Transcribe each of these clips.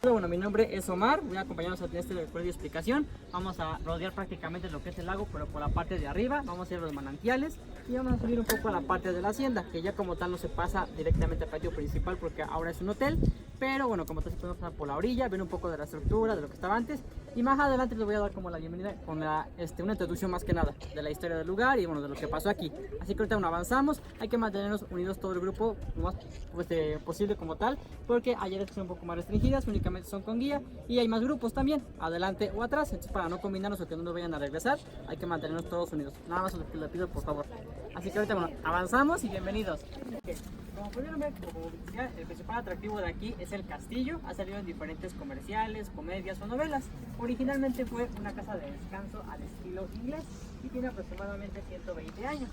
gusto, bueno, mi nombre es Omar, voy a acompañarnos en este recorrido de explicación. Vamos a rodear prácticamente lo que es el lago, pero por la parte de arriba, vamos a ir a los manantiales y vamos a subir un poco a la parte de la hacienda, que ya como tal no se pasa directamente al patio principal porque ahora es un hotel, pero bueno, como tal se puede pasar por la orilla, ver un poco de la estructura, de lo que estaba antes, y más adelante les voy a dar como la bienvenida con una introducción más que nada de la historia del lugar y bueno, de lo que pasó aquí. Así que ahorita bueno, avanzamos, hay que mantenernos unidos todo el grupo lo más posible como tal, porque hay áreas que son un poco más restringidas, únicamente son con guía y hay más grupos también, adelante o atrás, entonces para no combinarnos o que no nos vayan a regresar, hay que mantenernos todos unidos, nada más lo que les pido por favor. Así que ahorita bueno, avanzamos y bienvenidos. Como pudieron ver, como decía, el principal atractivo de aquí es el castillo, ha salido en diferentes comerciales, comedias o novelas. Originalmente fue una casa de descanso al estilo inglés y tiene aproximadamente 120 años.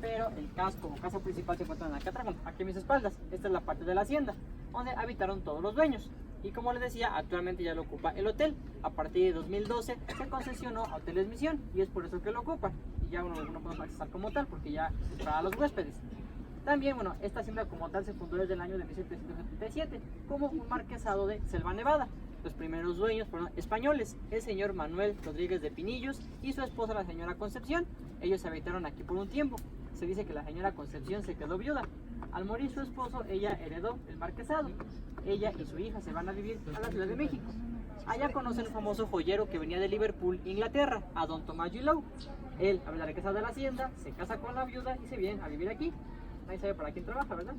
Pero el casco o casa principal se encuentra acá atrás, aquí a mis espaldas. Esta es la parte de la hacienda, donde habitaron todos los dueños. Y como les decía, actualmente ya lo ocupa el hotel. A partir de 2012 se concesionó a Hoteles Misión y es por eso que lo ocupan. Y ya uno no podemos accesar como tal porque ya es para los huéspedes. También, bueno, esta hacienda como tal se fundó desde el año de 1777 como un marquesado de Selva Nevada. Los primeros dueños fueron españoles, el señor Manuel Rodríguez de Pinillos y su esposa la señora Concepción. Ellos se habitaron aquí por un tiempo. Se dice que la señora Concepción se quedó viuda. Al morir su esposo, ella heredó el marquesado. Ella y su hija se van a vivir a la Ciudad de México. Allá conocen un famoso joyero que venía de Liverpool, Inglaterra, a don Tomás Gillou. Él habla la riqueza de la hacienda, se casa con la viuda y se vienen a vivir aquí. Nadie sabe para quién trabaja, ¿verdad?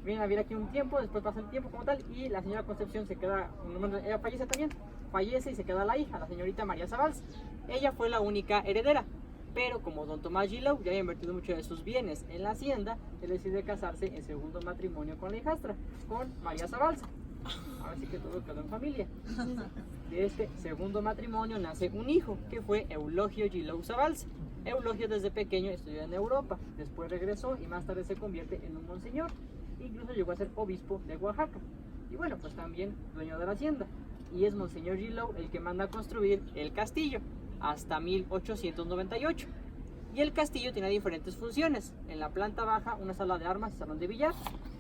Vienen a vivir aquí un tiempo, después pasa el tiempo como tal y la señora Concepción se queda, ella fallece también, fallece y se queda la hija, la señorita María Zavalza. Ella fue la única heredera, pero como don Tomás Gillou ya había invertido mucho de sus bienes en la hacienda, él decide casarse en segundo matrimonio con la hijastra, con María Zavalza. Ahora sí que todo quedó en familia. De este segundo matrimonio nace un hijo, que fue Eulogio Gillou Zavalza. Eulogio desde pequeño estudió en Europa, después regresó y más tarde se convierte en un monseñor. Incluso llegó a ser obispo de Oaxaca. Y bueno, pues también dueño de la hacienda. Y es monseñor Gillou el que manda a construir el castillo hasta 1898. Y el castillo tenía diferentes funciones. En la planta baja, una sala de armas y salón de billar.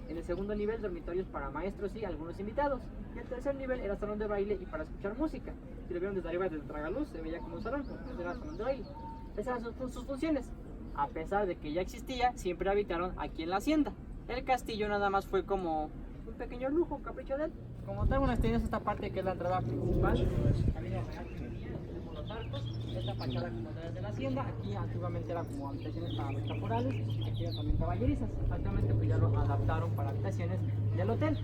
En el segundo nivel, dormitorios para maestros y algunos invitados. Y el tercer nivel era salón de baile y para escuchar música. Si lo vieron desde arriba del tragaluz, se veía como un salón, entonces era salón de baile. Esas eran sus funciones. A pesar de que ya existía, siempre habitaron aquí en la hacienda. El castillo nada más fue como un pequeño lujo, un capricho de él. Como tal, bueno, tenemos esta parte que es la entrada principal. También tenemos los arcos. Esta fachada como tal de la hacienda. Aquí antiguamente era como habitaciones para los caporales. Aquí eran también caballerizas. Actualmente pues ya lo adaptaron para habitaciones del hotel.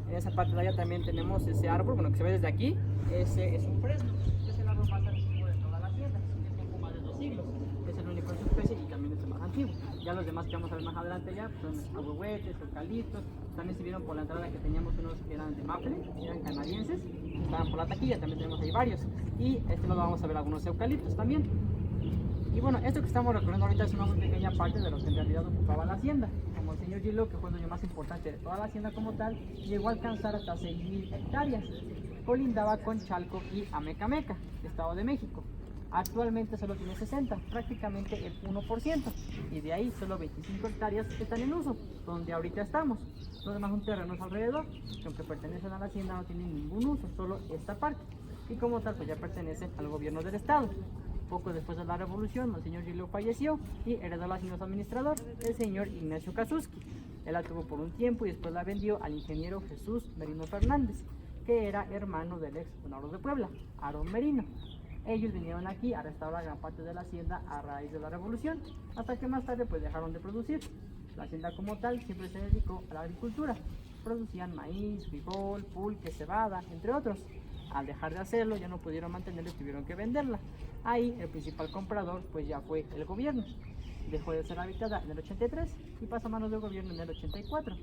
En esa parte de allá también tenemos ese árbol, bueno, que se ve desde aquí. Ese es un fresno. Es el árbol más antiguo de toda la hacienda. Tiene poco más de 2 siglos. Es el único en su especie y también es el más antiguo. Ya los demás que vamos a ver más adelante ya pues, son ahuehuetes, eucaliptos. También se vieron por la entrada que teníamos unos que eran de maple, eran canadienses, estaban por la taquilla, también tenemos ahí varios. Y este lado vamos a ver algunos eucaliptos también. Y bueno, esto que estamos recorriendo ahorita es una muy pequeña parte de lo que en realidad ocupaba la hacienda. Como el señor Gillou, que fue el dueño más importante de toda la hacienda como tal, llegó a alcanzar hasta 6,000 hectáreas. Colindaba con Chalco y Amecameca, Estado de México. Actualmente solo tiene 60, prácticamente el 1%, y de ahí solo 25 hectáreas están en uso, donde ahorita estamos. Los demás son terrenos alrededor, que aunque pertenecen a la hacienda no tienen ningún uso, solo esta parte, y como tal pues ya pertenecen al gobierno del estado. Poco después de la revolución, el señor Gillou falleció y heredó la hacienda a su administrador, el señor Ignacio Kazuski. Él la tuvo por un tiempo y después la vendió al ingeniero Jesús Merino Fernández, que era hermano del ex gobernador de Puebla, Aarón Merino. Ellos vinieron aquí a restaurar gran parte de la hacienda a raíz de la revolución, hasta que más tarde pues dejaron de producir. La hacienda como tal siempre se dedicó a la agricultura. Producían maíz, frijol, pulque, cebada, entre otros. Al dejar de hacerlo ya no pudieron mantenerla y tuvieron que venderla. Ahí el principal comprador pues ya fue el gobierno. Dejó de ser habitada en el 83 y pasó a manos del gobierno en el 84.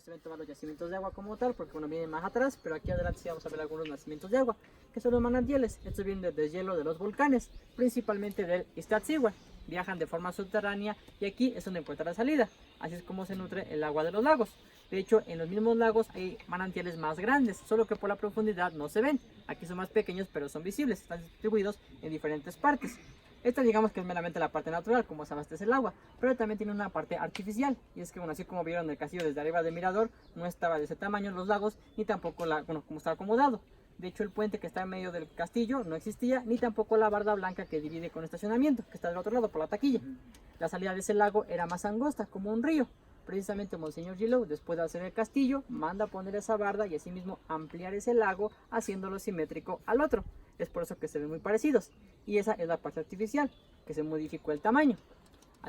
se ven todos los yacimientos de agua como tal, porque uno viene más atrás, pero aquí adelante sí vamos a ver algunos nacimientos de agua, que son los manantiales. Estos vienen del deshielo de los volcanes, principalmente del Iztaccíhuatl. Viajan de forma subterránea y aquí es donde encuentra la salida. Así es como se nutre el agua de los lagos. De hecho, en los mismos lagos hay manantiales más grandes, solo que por la profundidad no se ven. Aquí son más pequeños, pero son visibles, están distribuidos en diferentes partes. Esta digamos que es meramente la parte natural, como se abastece el agua, pero también tiene una parte artificial. Y es que, bueno, así como vieron el castillo desde arriba del mirador, no estaba de ese tamaño los lagos, ni tampoco como estaba acomodado. De hecho, el puente que está en medio del castillo no existía, ni tampoco la barda blanca que divide con el estacionamiento, que está del otro lado por la taquilla. La salida de ese lago era más angosta, como un río. Precisamente Monseñor Gillot, después de hacer el castillo, manda a poner esa barda y asimismo ampliar ese lago, haciéndolo simétrico al otro. Es por eso que se ven muy parecidos. Y esa es la parte artificial, que se modificó el tamaño.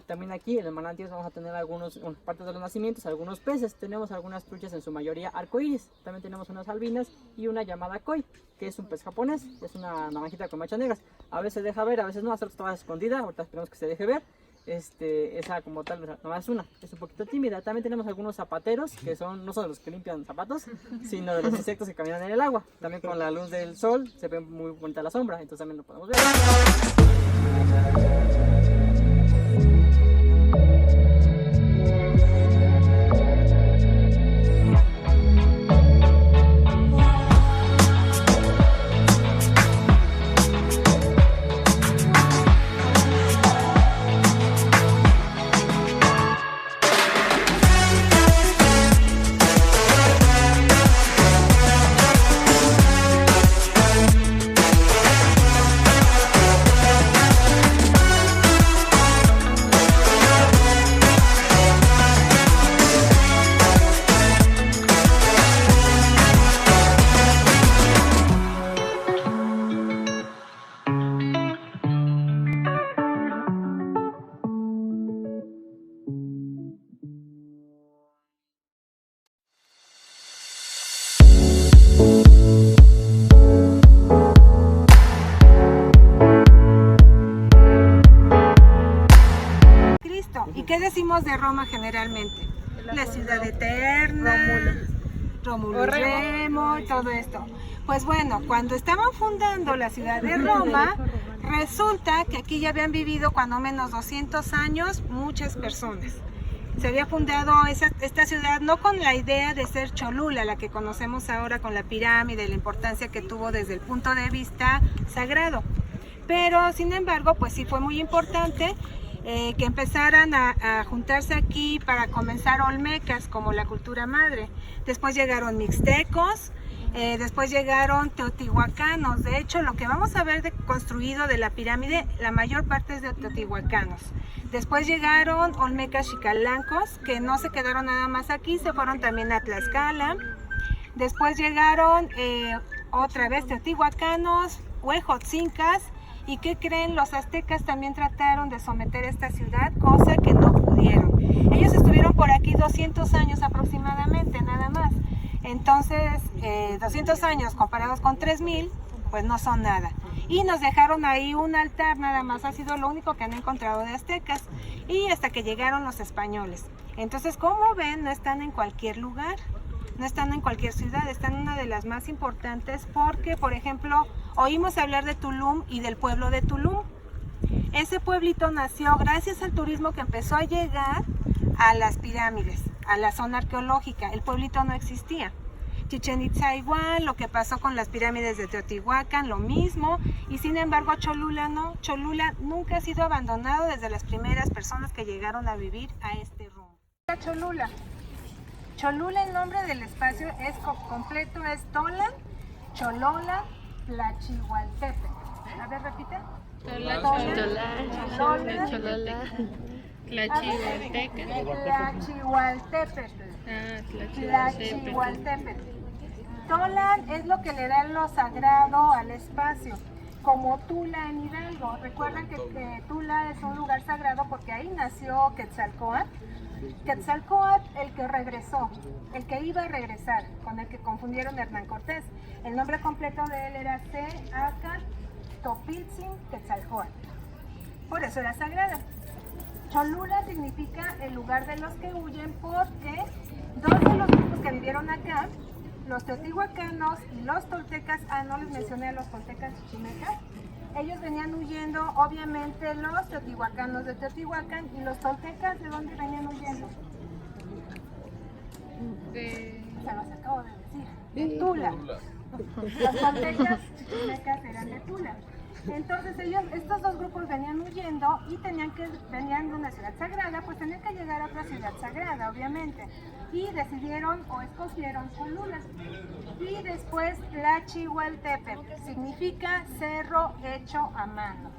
También aquí en el manantial vamos a tener algunos partes de los nacimientos, algunos peces. Tenemos algunas truchas, en su mayoría arcoíris. También tenemos unas albinas y una llamada koi, que es un pez japonés. Es una naranjita con manchas negras. A veces se deja ver, a veces no. A veces estaba escondida. Ahorita esperemos que se deje ver. Esa como tal no es un poquito tímida. También tenemos algunos zapateros, que no son los que limpian zapatos, sino de los insectos que caminan en el agua. También con la luz del sol se ve muy bonita la sombra, entonces también lo podemos ver. ¿Y qué decimos de Roma generalmente? La ciudad eterna, Rómulo y Remo, todo esto. Pues bueno, cuando estaban fundando la ciudad de Roma, resulta que aquí ya habían vivido cuando menos 200 años muchas personas. Se había fundado esta ciudad no con la idea de ser Cholula, la que conocemos ahora con la pirámide y la importancia que tuvo desde el punto de vista sagrado. Pero sin embargo, pues sí fue muy importante que empezaran a juntarse aquí para comenzar olmecas como la cultura madre. Después llegaron mixtecos, después llegaron teotihuacanos. De hecho, lo que vamos a ver construido de la pirámide, la mayor parte es de teotihuacanos. Después llegaron olmecas xicalancos, que no se quedaron nada más aquí, se fueron también a Tlaxcala. Después llegaron otra vez teotihuacanos, huejotzincas. ¿Y qué creen? Los aztecas también trataron de someter esta ciudad, cosa que no pudieron. Ellos estuvieron por aquí 200 años aproximadamente, nada más. Entonces, 200 años comparados con 3000, pues no son nada. Y nos dejaron ahí un altar, nada más, ha sido lo único que han encontrado de aztecas. Y hasta que llegaron los españoles. Entonces, como ven, no están en cualquier lugar, no están en cualquier ciudad, están en una de las más importantes porque, por ejemplo, oímos hablar de Tulum y del pueblo de Tulum. Ese pueblito nació gracias al turismo que empezó a llegar a las pirámides, a la zona arqueológica. El pueblito no existía. Chichén Itzá igual, lo que pasó con las pirámides de Teotihuacán, lo mismo. Y sin embargo Cholula no. Cholula nunca ha sido abandonado desde las primeras personas que llegaron a vivir a este rumbo. Cholula. Cholula, el nombre del espacio es completo, es Tolan, Cholola, Tlachihualtepec. A ver, repite. Tlachihualtepec. Tolan es lo que le da lo sagrado al espacio, como Tula en Hidalgo. Recuerden que Tula es un lugar sagrado porque ahí nació Quetzalcóatl. Quetzalcóatl, el que regresó, el que iba a regresar, con el que confundieron a Hernán Cortés. El nombre completo de él era Acatl Topiltzin Quetzalcóatl. Por eso era sagrada. Cholula significa el lugar de los que huyen porque dos de los grupos vivieron acá, los teotihuacanos y los toltecas, no les mencioné a los toltecas y chimecas, ellos venían huyendo, obviamente los teotihuacanos de Teotihuacán y los toltecas, ¿de dónde venían huyendo? Se los acabo de decir, de Tula. Los toltecas y chimecas eran de Tula. Entonces estos dos grupos venían huyendo y venían de una ciudad sagrada, pues tenían que llegar a otra ciudad sagrada, obviamente. Y decidieron o escogieron Cholula. Y después Tlachihualtepec, significa cerro hecho a mano.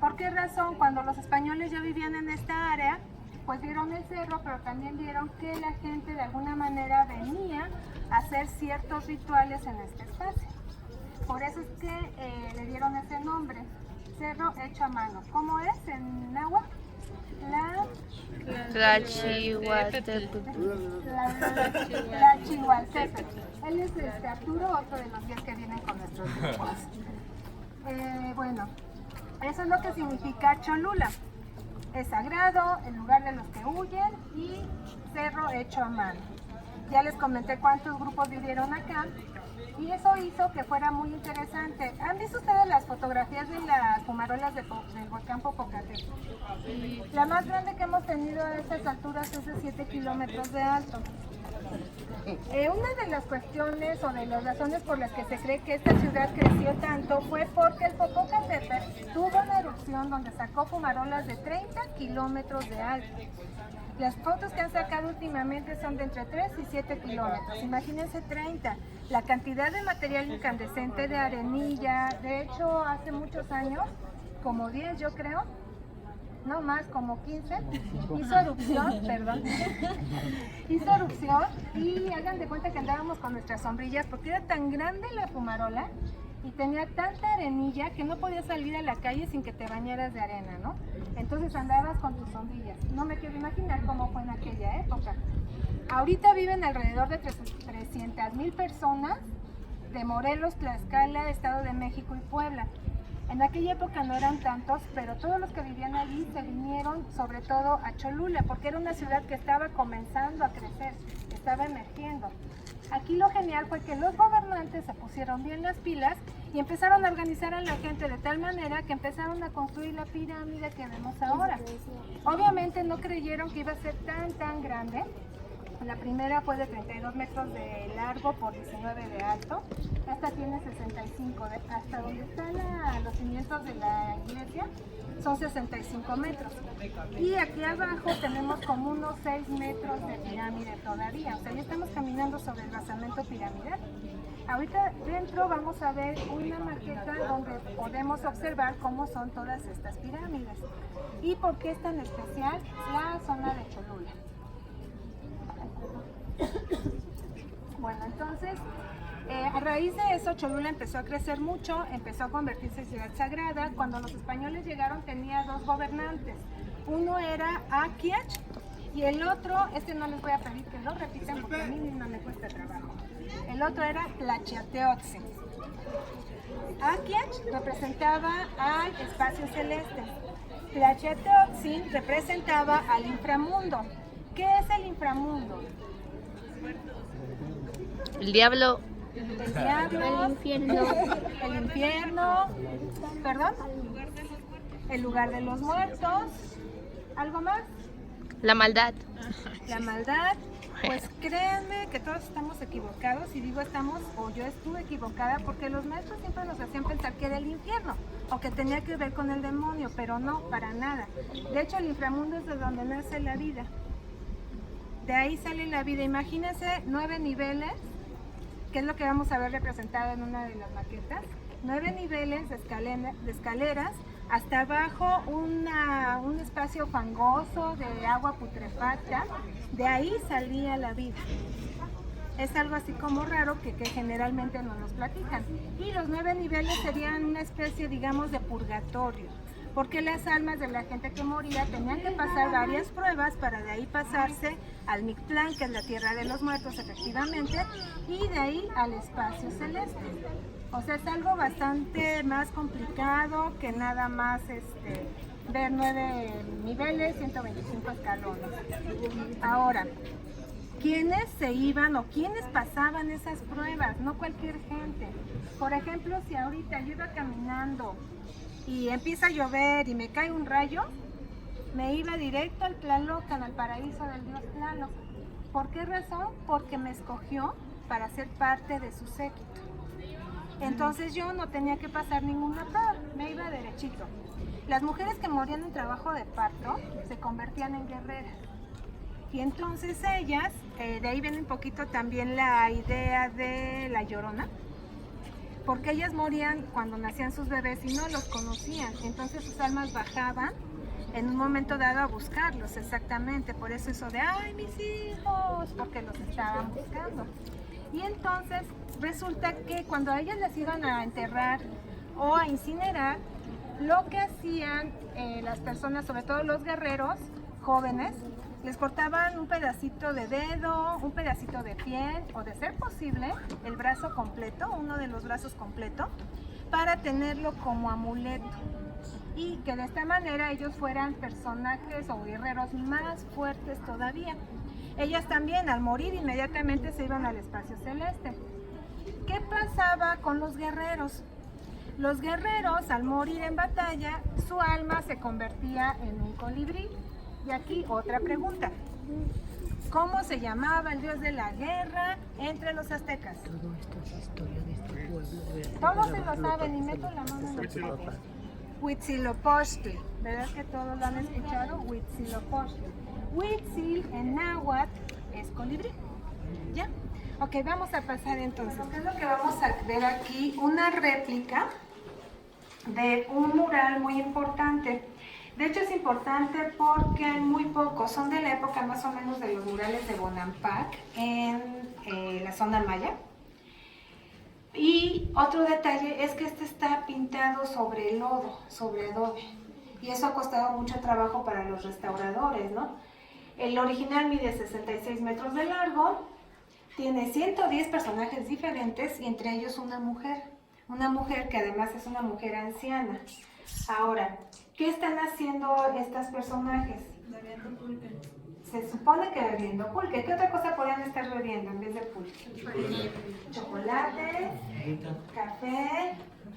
¿Por qué razón? Cuando los españoles ya vivían en esta área, pues vieron el cerro, pero también vieron que la gente de alguna manera venía a hacer ciertos rituales en este espacio. Por eso es que le dieron ese nombre, cerro hecho a mano. ¿Cómo es en náhuatl? Tlachihualtepec. Tlachihualtepec. Él es Arturo, otro de los 10 que vienen con nuestros grupos. Bueno, eso es lo que significa Cholula. Es sagrado, el lugar de los que huyen y cerro hecho a mano. Ya les comenté cuántos grupos vivieron acá. Y eso hizo que fuera muy interesante. ¿Han visto ustedes las fotografías de las fumarolas del volcán Popocatépetl? La más grande que hemos tenido a estas alturas es de 7 kilómetros de alto. Una de las cuestiones o de las razones por las que se cree que esta ciudad creció tanto fue porque el Popocatépetl tuvo una erupción donde sacó fumarolas de 30 kilómetros de alto. Las fotos que han sacado últimamente son de entre 3 y 7 kilómetros. Imagínense 30. La cantidad de material incandescente, de arenilla, de hecho hace muchos años, como 10 yo creo, no más, como 15, hizo erupción, perdón, hizo erupción y hagan de cuenta que andábamos con nuestras sombrillas porque era tan grande la fumarola y tenía tanta arenilla que no podías salir a la calle sin que te bañaras de arena, ¿no? Entonces andabas con tus sombrillas. No me quiero imaginar cómo fue en aquella época. Ahorita viven alrededor de 300,000 personas de Morelos, Tlaxcala, Estado de México y Puebla. En aquella época no eran tantos, pero todos los que vivían allí se vinieron sobre todo a Cholula, porque era una ciudad que estaba comenzando a crecer, estaba emergiendo. Aquí lo genial fue que los gobernantes se pusieron bien las pilas y empezaron a organizar a la gente de tal manera que empezaron a construir la pirámide que vemos ahora. Obviamente no creyeron que iba a ser tan grande. La primera fue de 32 metros de largo por 19 de alto. Esta tiene 65, hasta donde están los cimientos de la iglesia son 65 metros. Y aquí abajo tenemos como unos 6 metros de pirámide todavía. O sea, ya estamos caminando sobre el basamento piramidal. Ahorita dentro vamos a ver una maqueta donde podemos observar cómo son todas estas pirámides. ¿Y por qué es tan especial la zona de Cholula? Bueno, entonces, a raíz de eso, Cholula empezó a crecer mucho, empezó a convertirse en ciudad sagrada. Cuando los españoles llegaron tenía dos gobernantes. Uno era Aquiach y el otro, no les voy a pedir que lo repitan porque a mí misma me cuesta trabajo. El otro era Tlachiateotzin. Aquiach representaba al espacio celeste. Tlachiateotzin representaba al inframundo. ¿Qué es el inframundo? El diablo. El diablo, El infierno. el infierno, ¿perdón? El lugar de los muertos. ¿Algo más? La maldad. La maldad. Pues créanme que todos estamos equivocados, y digo estamos, o yo estuve equivocada, porque los maestros siempre nos hacían pensar que era el infierno, o que tenía que ver con el demonio, pero no, para nada. De hecho, el inframundo es de donde nace la vida. De ahí sale la vida. Imagínense 9 niveles, que es lo que vamos a ver representado en una de las maquetas. 9 niveles de escaleras, hasta abajo un espacio fangoso de agua putrefacta. De ahí salía la vida. Es algo así como raro que generalmente no nos platican. Y los 9 niveles serían una especie, digamos, de purgatorio, porque las almas de la gente que moría tenían que pasar varias pruebas para de ahí pasarse al Mictlán, que es la tierra de los muertos, efectivamente, y de ahí al espacio celeste. O sea, es algo bastante más complicado que nada más ver 9 niveles, 125 escalones. Ahora, quiénes se iban o quiénes pasaban esas pruebas, no cualquier gente. Por ejemplo, si ahorita yo iba caminando y empieza a llover y me cae un rayo, me iba directo al Tlalocan, al paraíso del dios Tlaloc. ¿Por qué razón? Porque me escogió para ser parte de su séquito. Entonces yo no tenía que pasar ninguna prueba, me iba derechito. Las mujeres que morían en trabajo de parto se convertían en guerreras. Y entonces ellas, de ahí viene un poquito también la idea de la Llorona, porque ellas morían cuando nacían sus bebés y no los conocían, entonces sus almas bajaban en un momento dado a buscarlos, exactamente, por eso eso de ¡ay, mis hijos!, porque los estaban buscando. Y entonces resulta que cuando a ellas las iban a enterrar o a incinerar, lo que hacían las personas, sobre todo los guerreros jóvenes, les cortaban un pedacito de dedo, un pedacito de piel o, de ser posible, el brazo completo, uno de los brazos completo, para tenerlo como amuleto y que de esta manera ellos fueran personajes o guerreros más fuertes todavía. Ellas también al morir inmediatamente se iban al espacio celeste. ¿Qué pasaba con los guerreros? Los guerreros al morir en batalla, su alma se convertía en un colibrí. Y aquí otra pregunta. ¿Cómo se llamaba el dios de la guerra entre los aztecas? Todo esto es historia de este pueblo. Todos se lo saben y meto la mano en el fuego. Huitzilopochtli, ¿verdad que todos lo han escuchado? Huitzilopochtli. Huitzil en náhuatl es colibrí. ¿Ya? Ok, vamos a pasar entonces. ¿Qué es lo que vamos a ver aquí? Una réplica de un mural muy importante. De hecho es importante porque hay muy pocos, son de la época más o menos de los murales de Bonampak en la zona maya. Y otro detalle es que este está pintado sobre lodo, sobre adobe. Y eso ha costado mucho trabajo para los restauradores, ¿no? El original mide 66 metros de largo, tiene 110 personajes diferentes y entre ellos una mujer que además es una mujer anciana. Ahora, ¿qué están haciendo estos personajes? Bebiendo pulque. Se supone que bebiendo pulque. ¿Qué otra cosa podrían estar bebiendo en vez de pulque? Chocolate, café.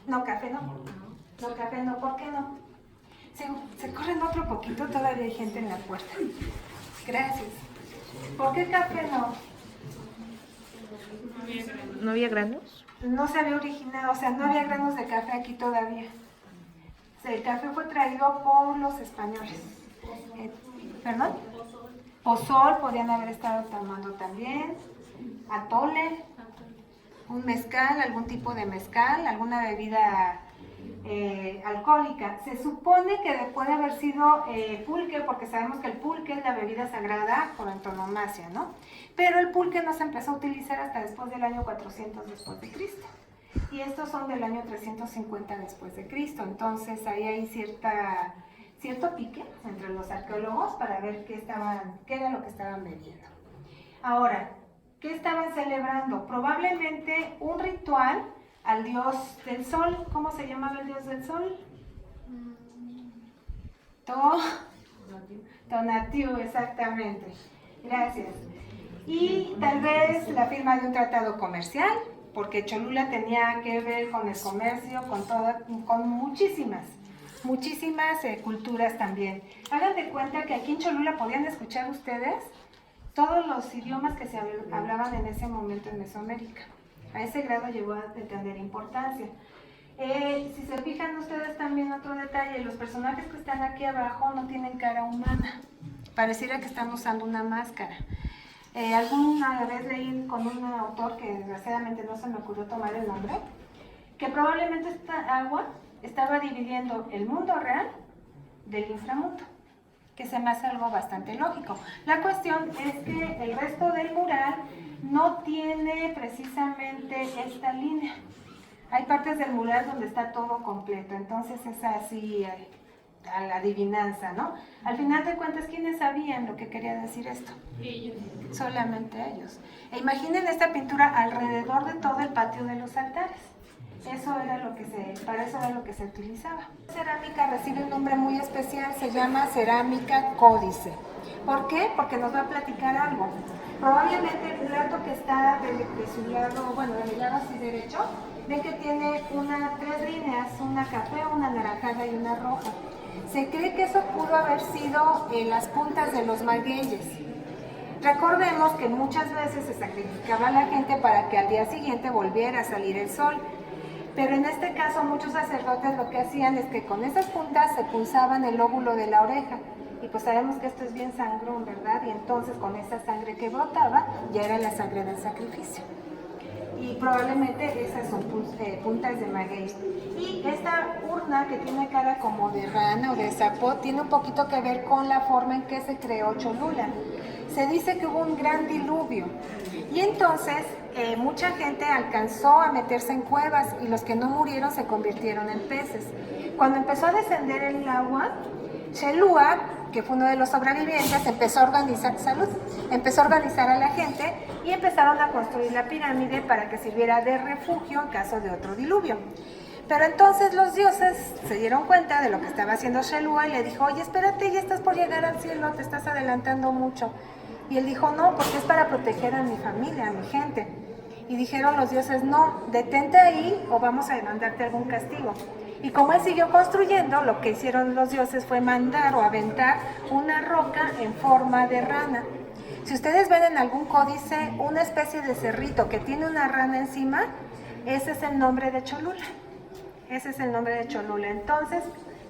No, café no. No, café no. ¿Por qué no? Se corren otro poquito, todavía hay gente en la puerta. Gracias. ¿Por qué café no? ¿No había granos? No se había originado, o sea, no había granos de café aquí todavía. El café fue traído por los españoles. ¿Perdón? Pozol podían haber estado tomando también. Atole. Un mezcal, algún tipo de mezcal, alguna bebida alcohólica. Se supone que puede haber sido pulque, porque sabemos que el pulque es la bebida sagrada por antonomasia, ¿no? Pero el pulque no se empezó a utilizar hasta después del año 400 después de Cristo. Y estos son del año 350 después de Cristo. Entonces ahí hay cierto pique entre los arqueólogos para ver qué era lo que estaban bebiendo. Ahora, ¿qué estaban celebrando? Probablemente un ritual al dios del sol. ¿Cómo se llamaba el dios del sol? Tonatiuh, exactamente. Gracias. Y tal vez la firma de un tratado comercial, porque Cholula tenía que ver con el comercio, con muchísimas culturas también. Hagan de cuenta que aquí en Cholula podían escuchar ustedes todos los idiomas que se hablaban en ese momento en Mesoamérica. A ese grado llegó a tener importancia. Si se fijan ustedes también otro detalle, los personajes que están aquí abajo no tienen cara humana. Pareciera que están usando una máscara. Alguna vez leí con un autor que desgraciadamente no se me ocurrió tomar el nombre, que probablemente esta agua estaba dividiendo el mundo real del inframundo, que se me hace algo bastante lógico. La cuestión es que el resto del mural no tiene precisamente esta línea. Hay partes del mural donde está todo completo, entonces es así a la adivinanza, ¿no? Al final de cuentas, ¿quiénes sabían lo que quería decir esto? Ellos. Solamente ellos. E imaginen esta pintura alrededor de todo el patio de los altares. Para eso era lo que se utilizaba. La cerámica recibe un nombre muy especial, se llama cerámica códice. ¿Por qué? Porque nos va a platicar algo. Probablemente el plato que está de su lado, bueno, de mi lado así derecho, ven que tiene tres líneas, una café, una naranjada y una roja. Se cree que eso pudo haber sido las puntas de los magueyes. Recordemos que muchas veces se sacrificaba a la gente para que al día siguiente volviera a salir el sol. Pero en este caso muchos sacerdotes lo que hacían es que con esas puntas se punzaban el lóbulo de la oreja. Y pues sabemos que esto es bien sangrón, ¿verdad? Y entonces con esa sangre que brotaba ya era la sangre del sacrificio. Y probablemente esas son puntas de maguey. Y esta urna que tiene cara como de rana o de sapo tiene un poquito que ver con la forma en que se creó Cholula. Se dice que hubo un gran diluvio y entonces mucha gente alcanzó a meterse en cuevas y los que no murieron se convirtieron en peces. Cuando empezó a descender el agua, Chelúa, que fue uno de los sobrevivientes, empezó a organizar a la gente y empezaron a construir la pirámide para que sirviera de refugio en caso de otro diluvio. Pero entonces los dioses se dieron cuenta de lo que estaba haciendo Chelúa y le dijo, oye, espérate, ya estás por llegar al cielo, te estás adelantando mucho. Y él dijo, no, porque es para proteger a mi familia, a mi gente. Y dijeron los dioses, no, detente ahí o vamos a mandarte algún castigo. Y como él siguió construyendo, lo que hicieron los dioses fue mandar o aventar una roca en forma de rana. Si ustedes ven en algún códice una especie de cerrito que tiene una rana encima, ese es el nombre de Cholula. Ese es el nombre de Cholula. Entonces,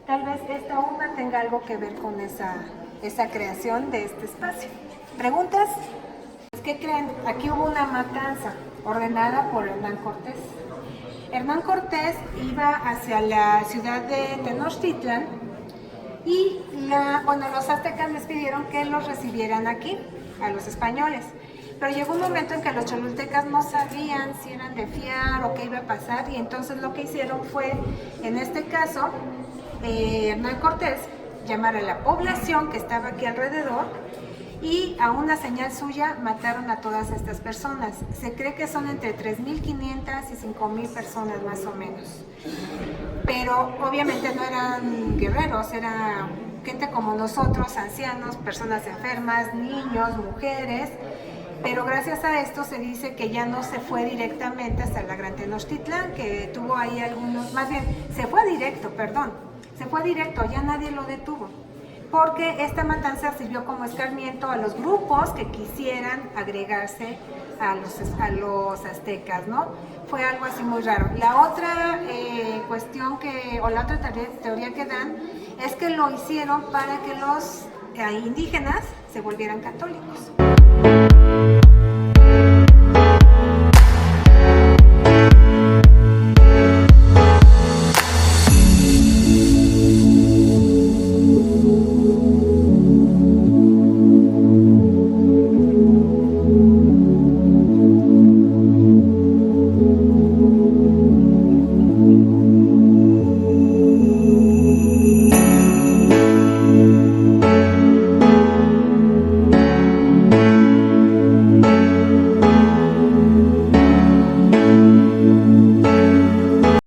tal vez esta urna tenga algo que ver con esa creación de este espacio. ¿Preguntas? ¿Qué creen? Aquí hubo una matanza ordenada por Hernán Cortés. Hernán Cortés iba hacia la ciudad de Tenochtitlan y los aztecas les pidieron que los recibieran aquí, a los españoles. Pero llegó un momento en que los cholultecas no sabían si eran de fiar o qué iba a pasar y entonces lo que hicieron fue, en este caso, Hernán Cortés llamar a la población que estaba aquí alrededor y a una señal suya mataron a todas estas personas. Se cree que son entre 3.500 y 5.000 personas más o menos. Pero obviamente no eran guerreros, era gente como nosotros, ancianos, personas enfermas, niños, mujeres. Pero gracias a esto se dice que ya no se fue directamente hasta la Gran Tenochtitlán, que tuvo ahí algunos, más bien, se fue directo, ya nadie lo detuvo. Porque esta matanza sirvió como escarmiento a los grupos que quisieran agregarse a los aztecas, ¿no? Fue algo así muy raro. La otra la otra teoría que dan es que lo hicieron para que los indígenas se volvieran católicos.